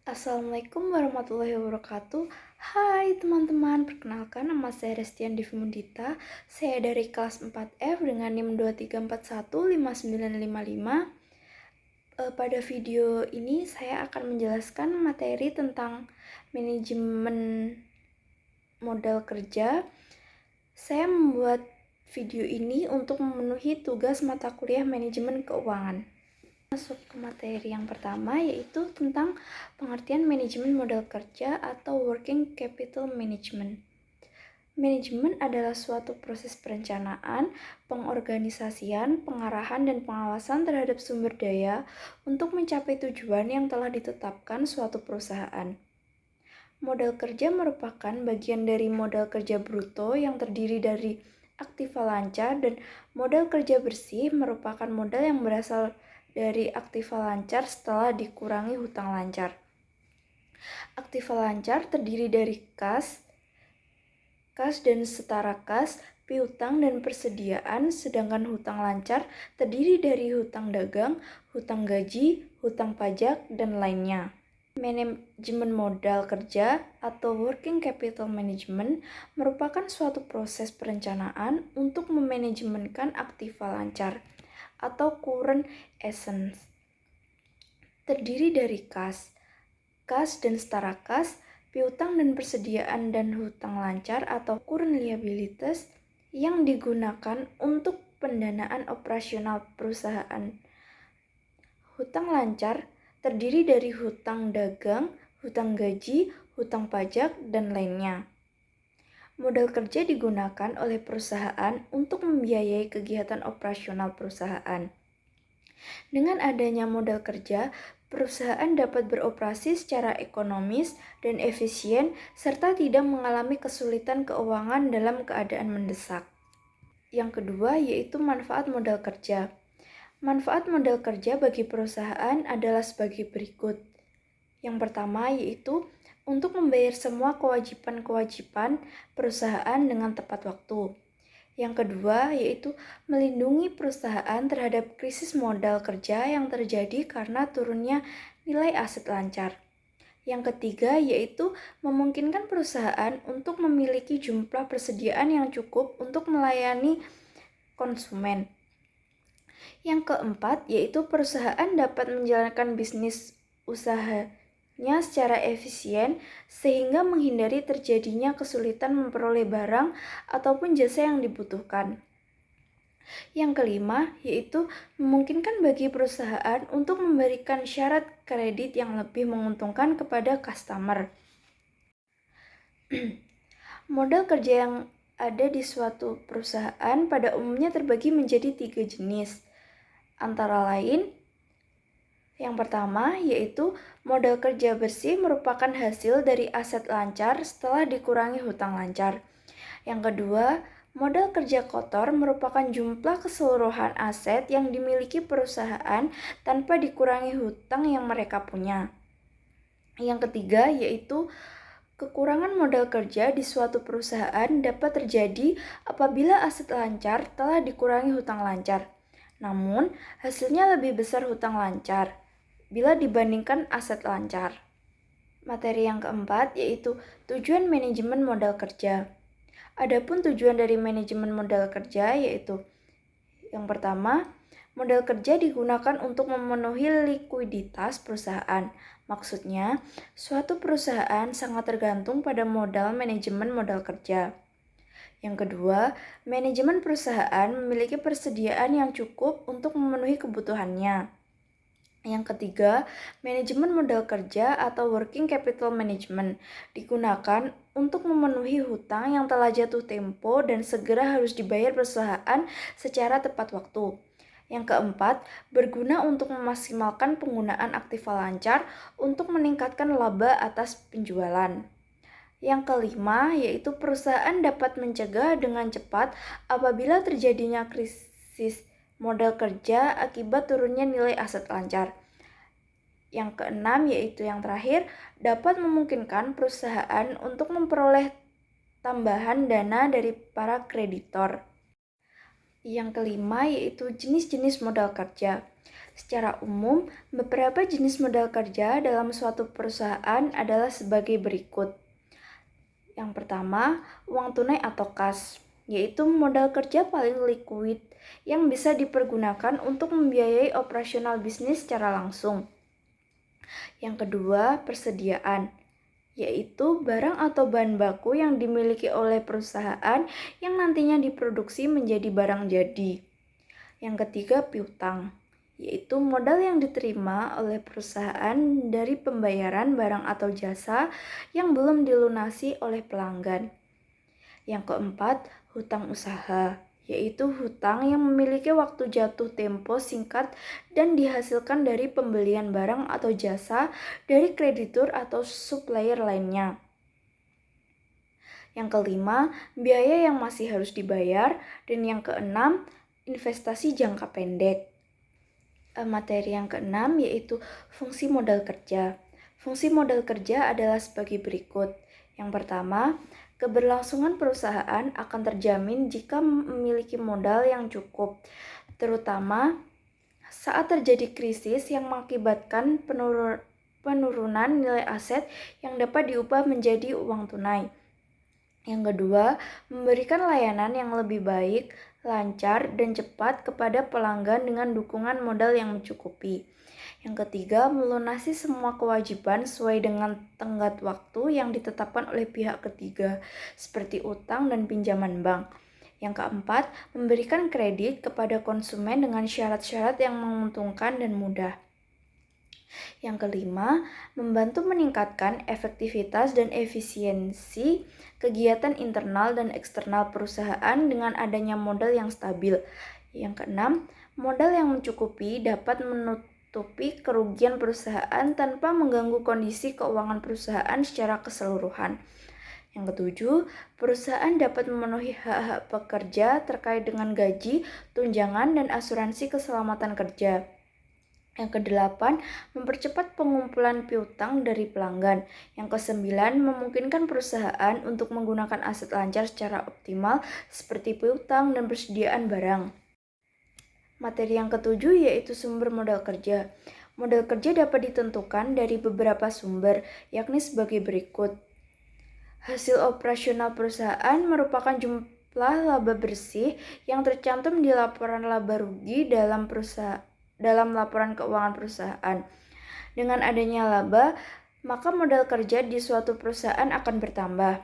Assalamualaikum warahmatullahi wabarakatuh. Hai teman-teman, perkenalkan nama saya Restian Divmundita. Saya dari kelas 4F dengan NIM 2341595. Pada video ini saya akan menjelaskan materi tentang manajemen modal kerja. Saya membuat video ini untuk memenuhi tugas mata kuliah manajemen keuangan. Masuk ke materi yang pertama, yaitu tentang pengertian manajemen modal kerja atau working capital management. Manajemen adalah suatu proses perencanaan, pengorganisasian, pengarahan, dan pengawasan terhadap sumber daya untuk mencapai tujuan yang telah ditetapkan suatu perusahaan. Modal kerja merupakan bagian dari modal kerja bruto yang terdiri dari aktiva lancar, dan modal kerja bersih merupakan modal yang berasal dari aktiva lancar setelah dikurangi hutang lancar. Aktiva lancar terdiri dari kas dan setara kas, piutang dan persediaan, sedangkan hutang lancar terdiri dari hutang dagang, hutang gaji, hutang pajak, dan lainnya. Manajemen modal kerja atau working capital management merupakan suatu proses perencanaan untuk memanajemenkan aktiva lancar atau current assets. Terdiri dari kas dan setara kas, piutang dan persediaan, dan hutang lancar atau current liabilities yang digunakan untuk pendanaan operasional perusahaan. Hutang lancar terdiri dari hutang dagang, hutang gaji, hutang pajak, dan lainnya. Modal kerja digunakan oleh perusahaan untuk membiayai kegiatan operasional perusahaan. Dengan adanya modal kerja, perusahaan dapat beroperasi secara ekonomis dan efisien serta tidak mengalami kesulitan keuangan dalam keadaan mendesak. Yang kedua yaitu manfaat modal kerja. Manfaat modal kerja bagi perusahaan adalah sebagai berikut. Yang pertama yaitu untuk membayar semua kewajiban-kewajiban perusahaan dengan tepat waktu. Yang kedua yaitu melindungi perusahaan terhadap krisis modal kerja yang terjadi karena turunnya nilai aset lancar. Yang ketiga yaitu memungkinkan perusahaan untuk memiliki jumlah persediaan yang cukup untuk melayani konsumen. Yang keempat yaitu perusahaan dapat menjalankan bisnis usahanya secara efisien sehingga menghindari terjadinya kesulitan memperoleh barang ataupun jasa yang dibutuhkan. Yang kelima yaitu memungkinkan bagi perusahaan untuk memberikan syarat kredit yang lebih menguntungkan kepada customer. Modal kerja yang ada di suatu perusahaan pada umumnya terbagi menjadi 3 jenis. Antara lain, yang pertama yaitu modal kerja bersih merupakan hasil dari aset lancar setelah dikurangi hutang lancar. Yang kedua, modal kerja kotor merupakan jumlah keseluruhan aset yang dimiliki perusahaan tanpa dikurangi hutang yang mereka punya. Yang ketiga yaitu kekurangan modal kerja di suatu perusahaan dapat terjadi apabila aset lancar telah dikurangi hutang lancar. Namun, hasilnya lebih besar hutang lancar bila dibandingkan aset lancar. Materi yang keempat yaitu tujuan manajemen modal kerja. Adapun tujuan dari manajemen modal kerja yaitu yang pertama, modal kerja digunakan untuk memenuhi likuiditas perusahaan. Maksudnya, suatu perusahaan sangat tergantung pada modal manajemen modal kerja. Yang kedua, manajemen perusahaan memiliki persediaan yang cukup untuk memenuhi kebutuhannya. Yang ketiga, manajemen modal kerja atau working capital management digunakan untuk memenuhi hutang yang telah jatuh tempo dan segera harus dibayar perusahaan secara tepat waktu. Yang keempat, berguna untuk memaksimalkan penggunaan aktiva lancar untuk meningkatkan laba atas penjualan. Yang kelima, yaitu perusahaan dapat mencegah dengan cepat apabila terjadinya krisis modal kerja akibat turunnya nilai aset lancar. Yang keenam, yaitu yang terakhir, dapat memungkinkan perusahaan untuk memperoleh tambahan dana dari para kreditor. Yang kelima, yaitu jenis-jenis modal kerja. Secara umum, beberapa jenis modal kerja dalam suatu perusahaan adalah sebagai berikut. Yang pertama, uang tunai atau kas, yaitu modal kerja paling liquid yang bisa dipergunakan untuk membiayai operasional bisnis secara langsung. Yang kedua, persediaan, yaitu barang atau bahan baku yang dimiliki oleh perusahaan yang nantinya diproduksi menjadi barang jadi. Yang ketiga, piutang, yaitu modal yang diterima oleh perusahaan dari pembayaran barang atau jasa yang belum dilunasi oleh pelanggan. Yang keempat, hutang usaha, yaitu hutang yang memiliki waktu jatuh tempo singkat dan dihasilkan dari pembelian barang atau jasa dari kreditur atau supplier lainnya. Yang kelima, biaya yang masih harus dibayar. Dan yang keenam, investasi jangka pendek. Materi yang keenam yaitu fungsi modal kerja. Fungsi modal kerja adalah sebagai berikut. Yang pertama, keberlangsungan perusahaan akan terjamin jika memiliki modal yang cukup, terutama saat terjadi krisis yang mengakibatkan penurunan nilai aset yang dapat diubah menjadi uang tunai. Yang kedua, memberikan layanan yang lebih baik, lancar, dan cepat kepada pelanggan dengan dukungan modal yang mencukupi. Yang ketiga, melunasi semua kewajiban sesuai dengan tenggat waktu yang ditetapkan oleh pihak ketiga, seperti utang dan pinjaman bank. Yang keempat, memberikan kredit kepada konsumen dengan syarat-syarat yang menguntungkan dan mudah. Yang kelima, membantu meningkatkan efektivitas dan efisiensi kegiatan internal dan eksternal perusahaan dengan adanya modal yang stabil. Yang keenam, modal yang mencukupi dapat menutupi kerugian perusahaan tanpa mengganggu kondisi keuangan perusahaan secara keseluruhan. Yang ketujuh, perusahaan dapat memenuhi hak-hak pekerja terkait dengan gaji, tunjangan, dan asuransi keselamatan kerja. Yang kedelapan, mempercepat pengumpulan piutang dari pelanggan. Yang kesembilan, memungkinkan perusahaan untuk menggunakan aset lancar secara optimal seperti piutang dan persediaan barang. Materi yang ketujuh yaitu sumber modal kerja. Modal kerja dapat ditentukan dari beberapa sumber, yakni sebagai berikut. Hasil operasional perusahaan merupakan jumlah laba bersih yang tercantum di laporan laba rugi dalam laporan keuangan perusahaan. Dengan adanya laba, maka modal kerja di suatu perusahaan akan bertambah.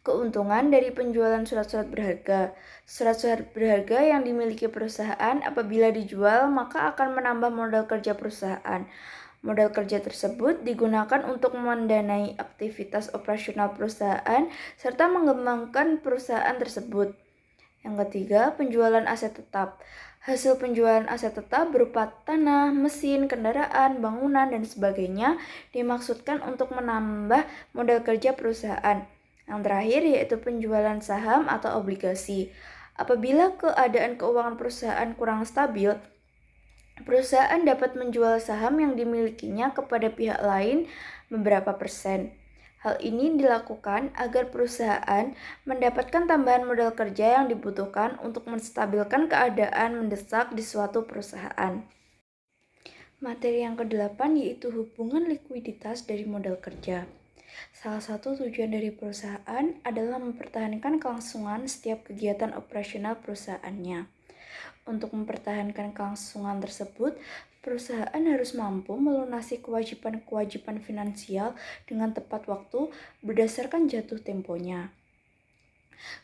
Keuntungan dari penjualan surat-surat berharga. Surat-surat berharga yang dimiliki perusahaan apabila dijual, maka akan menambah modal kerja perusahaan. Modal kerja tersebut digunakan untuk mendanai aktivitas operasional perusahaan serta mengembangkan perusahaan tersebut. Yang ketiga, penjualan aset tetap. Hasil penjualan aset tetap berupa tanah, mesin, kendaraan, bangunan, dan sebagainya dimaksudkan untuk menambah modal kerja perusahaan. Yang terakhir yaitu penjualan saham atau obligasi. Apabila keadaan keuangan perusahaan kurang stabil, perusahaan dapat menjual saham yang dimilikinya kepada pihak lain beberapa persen. Hal ini dilakukan agar perusahaan mendapatkan tambahan modal kerja yang dibutuhkan untuk menstabilkan keadaan mendesak di suatu perusahaan. Materi yang kedelapan yaitu hubungan likuiditas dari modal kerja. Salah satu tujuan dari perusahaan adalah mempertahankan kelangsungan setiap kegiatan operasional perusahaannya. Untuk mempertahankan kelangsungan tersebut, perusahaan harus mampu melunasi kewajiban-kewajiban finansial dengan tepat waktu berdasarkan jatuh temponya.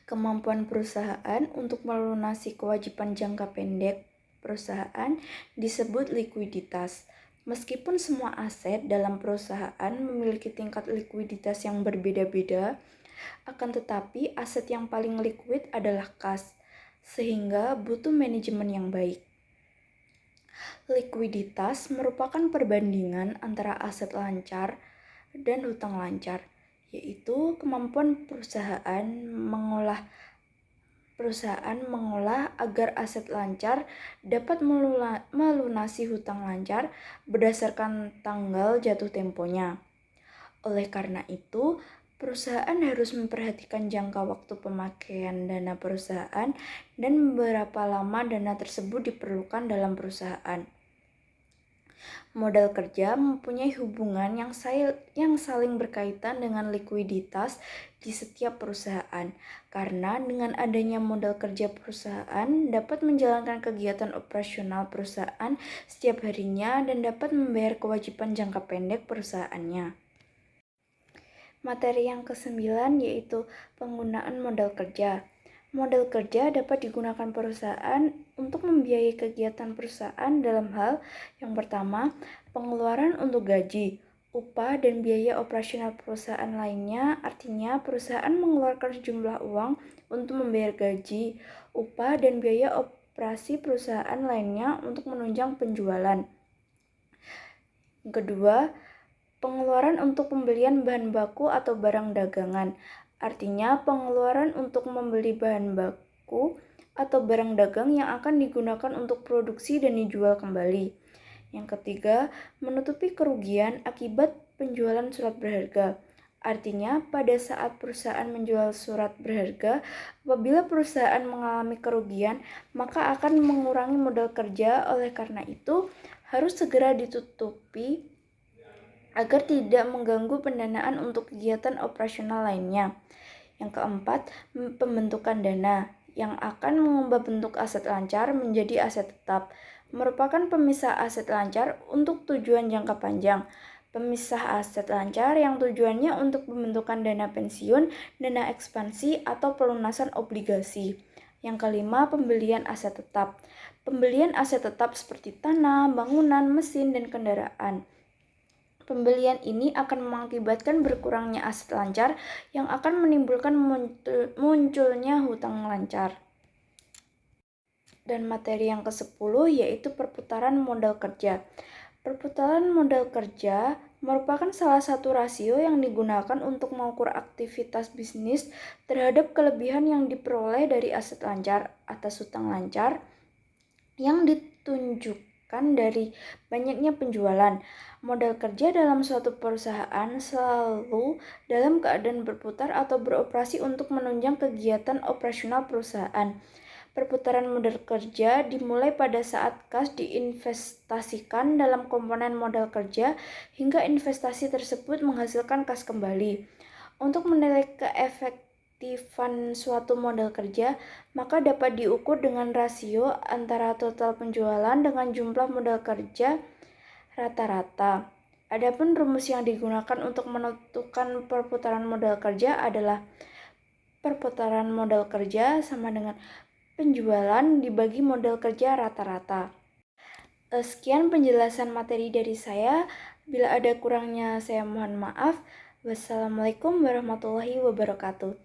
Kemampuan perusahaan untuk melunasi kewajiban jangka pendek perusahaan disebut likuiditas. Meskipun semua aset dalam perusahaan memiliki tingkat likuiditas yang berbeda-beda, akan tetapi aset yang paling likuid adalah kas, sehingga butuh manajemen yang baik. Likuiditas merupakan perbandingan antara aset lancar dan hutang lancar, yaitu kemampuan perusahaan mengolah agar aset lancar dapat melunasi hutang lancar berdasarkan tanggal jatuh temponya. Oleh karena itu, perusahaan harus memperhatikan jangka waktu pemakaian dana perusahaan dan berapa lama dana tersebut diperlukan dalam perusahaan. Modal kerja mempunyai hubungan yang saling berkaitan dengan likuiditas di setiap perusahaan, karena dengan adanya modal kerja perusahaan dapat menjalankan kegiatan operasional perusahaan setiap harinya dan dapat membayar kewajiban jangka pendek perusahaannya. Materi yang kesembilan yaitu penggunaan modal kerja. Modal kerja dapat digunakan perusahaan untuk membiayai kegiatan perusahaan dalam hal yang pertama, pengeluaran untuk gaji, upah, dan biaya operasional perusahaan lainnya. Artinya, perusahaan mengeluarkan sejumlah uang untuk membayar gaji, upah, dan biaya operasi perusahaan lainnya untuk menunjang penjualan. Kedua, pengeluaran untuk pembelian bahan baku atau barang dagangan. Artinya, pengeluaran untuk membeli bahan baku atau barang dagang yang akan digunakan untuk produksi dan dijual kembali. Yang ketiga, menutupi kerugian akibat penjualan surat berharga. Artinya, pada saat perusahaan menjual surat berharga, apabila perusahaan mengalami kerugian, maka akan mengurangi modal kerja. Oleh karena itu, harus segera ditutupi agar tidak mengganggu pendanaan untuk kegiatan operasional lainnya. Yang keempat, pembentukan dana yang akan mengubah bentuk aset lancar menjadi aset tetap, merupakan pemisah aset lancar untuk tujuan jangka panjang. Pemisah aset lancar yang tujuannya untuk pembentukan dana pensiun, dana ekspansi, atau pelunasan obligasi. Yang kelima, pembelian aset tetap. Pembelian aset tetap seperti tanah, bangunan, mesin, dan kendaraan. Pembelian ini akan mengakibatkan berkurangnya aset lancar yang akan menimbulkan munculnya hutang lancar. Dan materi yang ke-10 yaitu perputaran modal kerja. Perputaran modal kerja merupakan salah satu rasio yang digunakan untuk mengukur aktivitas bisnis terhadap kelebihan yang diperoleh dari aset lancar atas hutang lancar yang ditunjukkan dari banyaknya penjualan. Modal kerja dalam suatu perusahaan selalu dalam keadaan berputar atau beroperasi untuk menunjang kegiatan operasional perusahaan. Perputaran modal kerja dimulai pada saat kas diinvestasikan dalam komponen modal kerja hingga investasi tersebut menghasilkan kas kembali. Untuk menilai keefektifan suatu modal kerja, maka dapat diukur dengan rasio antara total penjualan dengan jumlah modal kerja rata-rata. Adapun rumus yang digunakan untuk menentukan perputaran modal kerja adalah perputaran modal kerja sama dengan penjualan dibagi modal kerja rata-rata. Sekian penjelasan materi dari saya. Bila ada kurangnya saya mohon maaf. Wassalamualaikum warahmatullahi wabarakatuh.